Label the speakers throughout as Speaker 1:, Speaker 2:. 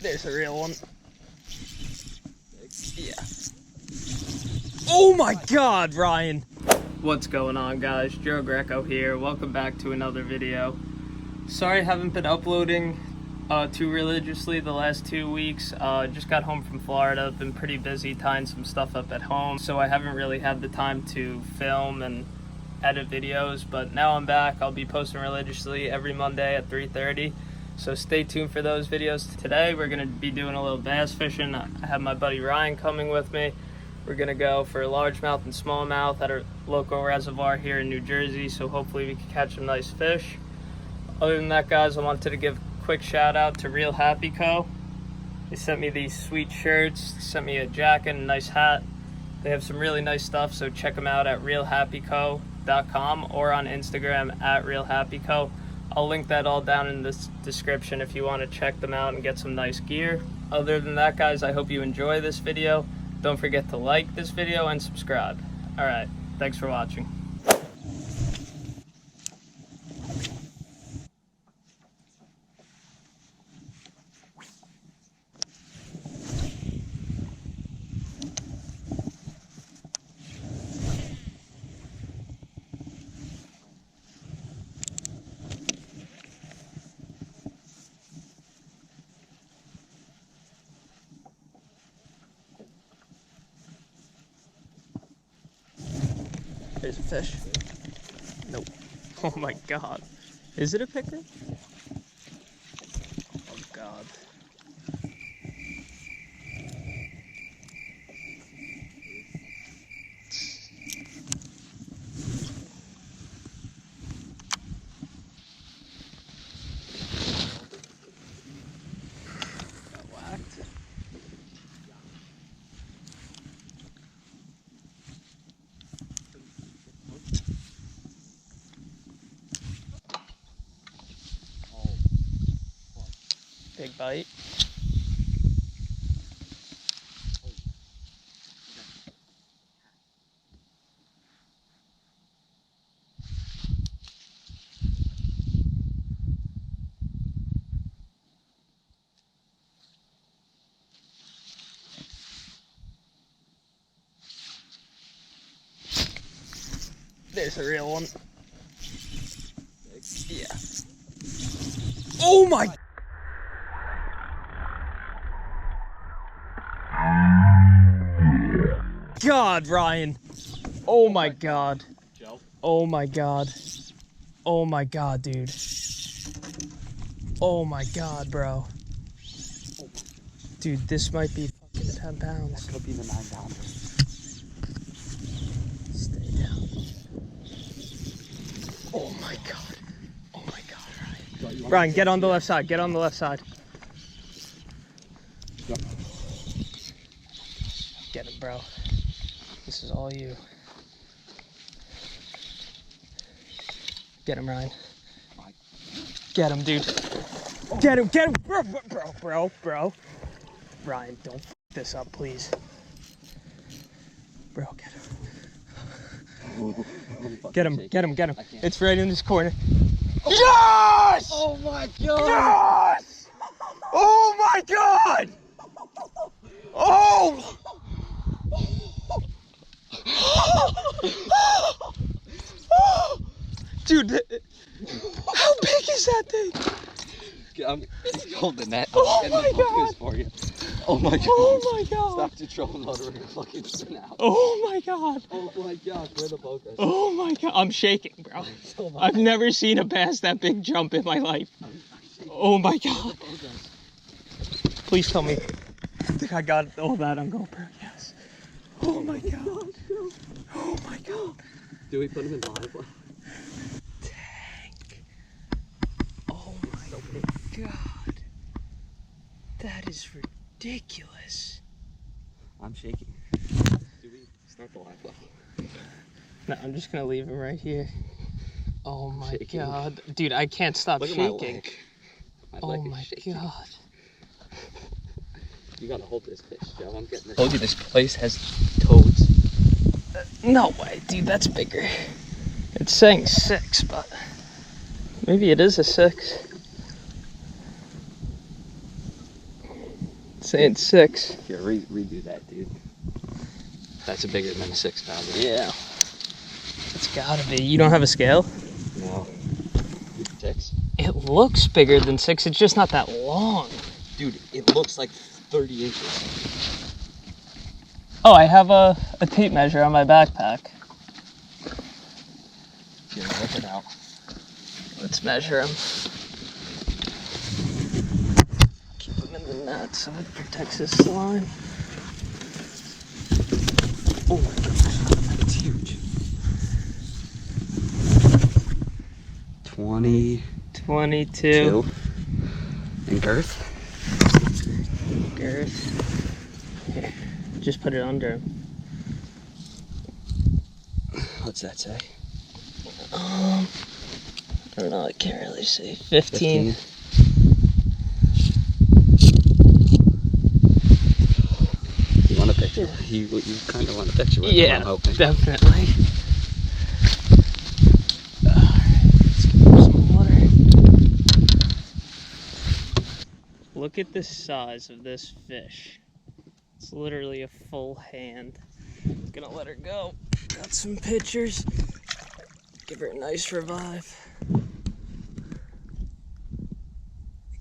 Speaker 1: There's a real one. Yeah. Oh my God, Ryan. What's going on, guys? Joe Greco here. Welcome back to another video. Sorry I haven't been uploading too religiously the last 2 weeks. Just got home from Florida. I've been pretty busy tying some stuff up at home, so I haven't really had the time to film and edit videos, but now I'm back. I'll be posting religiously every Monday at 3:30. So stay tuned for those videos. Today we're gonna be doing a little bass fishing. I have my buddy Ryan coming with me. We're gonna go for largemouth and smallmouth at our local reservoir here in New Jersey, so hopefully we can catch some nice fish. Other than that, guys, I wanted to give a quick shout out to Real Happy Co. They sent me these sweet shirts, sent me a jacket and a nice hat. They have some really nice stuff, so check them out at realhappyco.com or on Instagram at realhappyco. I'll link that all down in the description if you want to check them out and get some nice gear. Other than that, guys, I hope you enjoy this video. Don't forget to like this video and subscribe. Alright, thanks for watching. There's a fish. Nope. Oh my God. Is it a picker? Oh God. Got whacked. Big bite. There's a real one. Yeah. Oh my God, Ryan. Oh my God. Oh my God. Oh my God, dude. Oh my God, bro. Dude, this might be fucking 10 pounds.
Speaker 2: That could be the 9 pounder.
Speaker 1: Stay down. Oh my God. Oh my God, Ryan. Ryan, get on the left side. Get on the left side. Get him, bro. This is all you. Get him, Ryan. Get him, dude. Get him, bro. Ryan, don't f this up, please. Bro, get him. Get him. It's right in this corner. Yes!
Speaker 2: Oh my God!
Speaker 1: Yes! Oh my God! Oh! Dude, how big is that thing?
Speaker 2: Hold the net.
Speaker 1: Oh my God!
Speaker 2: For you. Oh my God!
Speaker 1: Oh my God!
Speaker 2: Stop the trolling motor and fucking spin out.
Speaker 1: Oh my God!
Speaker 2: Oh my God! Where the boat goes?
Speaker 1: Oh my God! I'm shaking, bro. I've never seen a bass that big jump in my life. Oh my God! Please tell me that I got all that on GoPro. Yes. Oh my God! Oh my God!
Speaker 2: Do we put him in live?
Speaker 1: Tank. Oh my God. That is ridiculous.
Speaker 2: I'm shaking. Do we start the live level?
Speaker 1: No, I'm just gonna leave him right here. Oh my
Speaker 2: Shaking.
Speaker 1: God. Dude, I can't stop
Speaker 2: Look at
Speaker 1: shaking.
Speaker 2: my leg.
Speaker 1: Oh
Speaker 2: leg is
Speaker 1: my
Speaker 2: shaking.
Speaker 1: God.
Speaker 2: You gotta hold this fish, Joe. I'm getting this.
Speaker 3: Told you this place has toads.
Speaker 1: No way, dude, that's bigger. It's saying 6, but maybe it is a 6. saying 6.
Speaker 2: Here, redo that, dude. That's a bigger than a 6-pounder.
Speaker 1: Yeah. It's gotta be. You don't have a scale?
Speaker 2: No. 6?
Speaker 1: It looks bigger than 6, it's just not that long.
Speaker 2: Dude, it looks like 30 inches.
Speaker 1: Oh, I have a tape measure on my backpack.
Speaker 2: Here, whip it out.
Speaker 1: Let's measure them. Keep them in the net so it protects his slime.
Speaker 2: Oh my gosh, that's huge. 22.
Speaker 1: 22.
Speaker 2: And girth?
Speaker 1: Girth. Here, just put it under him.
Speaker 2: What's that say?
Speaker 1: I don't know, I can't really see. 15.
Speaker 2: You want a picture? You kind of want a picture with him,
Speaker 1: Yeah,
Speaker 2: I'm hoping.
Speaker 1: definitely. Alright, let's give him some water. Look at the size of this fish. It's literally a full hand. Gonna let her go. Got some pictures. Give her a nice revive.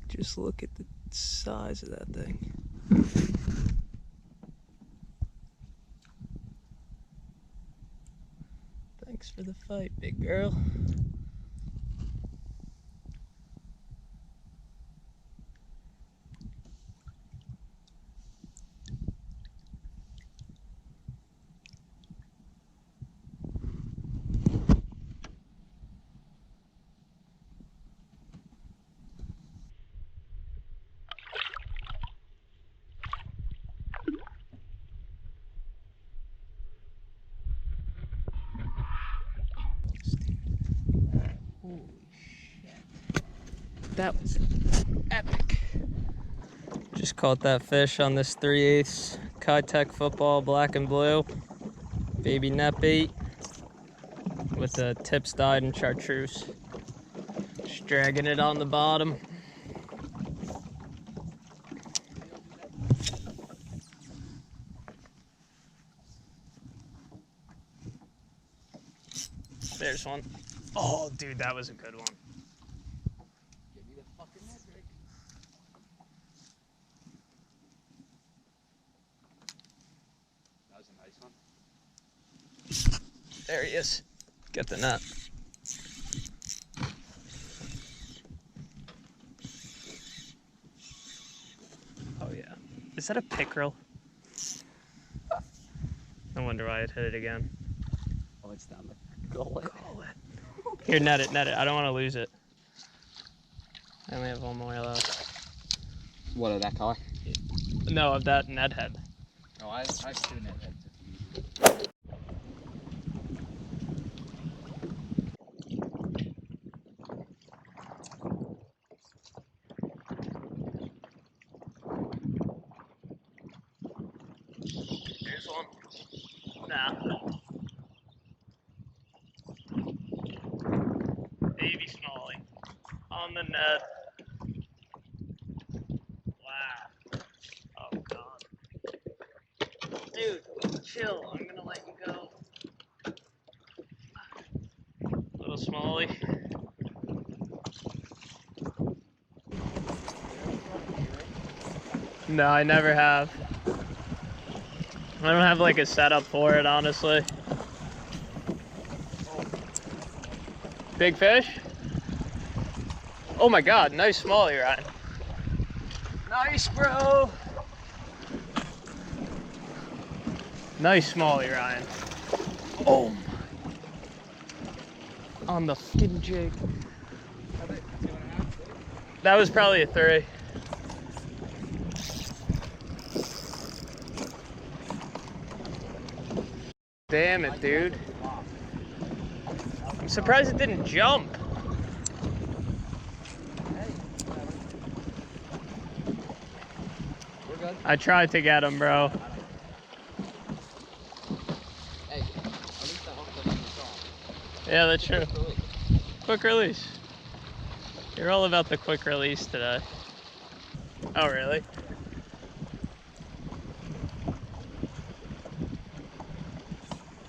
Speaker 1: Just look at the size of that thing. Thanks for the fight, big girl. Holy shit. That was epic. Just caught that fish on this 3/8 Kitech football, black and blue. Baby net bait with the tips dyed in chartreuse. Just dragging it on the bottom. There's one. Oh, dude, that was a good one.
Speaker 2: Give me the fucking metric. That was a nice one.
Speaker 1: There he is. Get the net. Oh, yeah. Is that a pickerel? No wonder why it hit it again.
Speaker 2: Oh, it's down there. Go it.
Speaker 1: Here, net it, net it. I don't want to lose it. I only have one more left.
Speaker 2: What, of that color?
Speaker 1: No, of that net head.
Speaker 2: No, I have 2 net heads.
Speaker 1: Here's one. Nah. Baby smallie. On the net. Wow. Oh, God. Dude, chill. I'm gonna let you go. Little smallie. No, I never have. I don't have like a setup for it, honestly. Big fish? Oh my God, nice smallie, Ryan. Nice, bro. Nice smallie, Ryan. Oh my. On the fucking jig. That was probably a 3. Damn it, dude. I'm surprised it didn't jump.
Speaker 2: We're good.
Speaker 1: I tried to get him, bro.
Speaker 2: Hey, at least I hope that doesn't fall.
Speaker 1: Yeah, that's true. Quick release. You're all about the quick release today. Oh, really?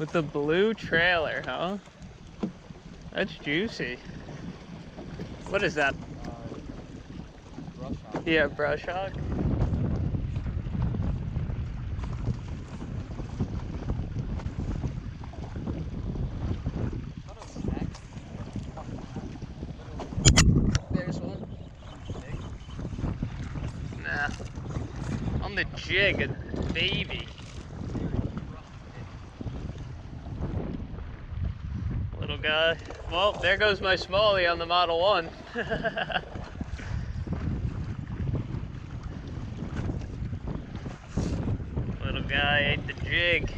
Speaker 1: With the blue trailer, huh? That's juicy. What is that?
Speaker 2: Brush hog.
Speaker 1: Yeah, brush hog.
Speaker 2: There's one.
Speaker 1: Nah. On the jig, a baby. Little guy. Well, there goes my smallie on the Model 1. Little guy ate the jig.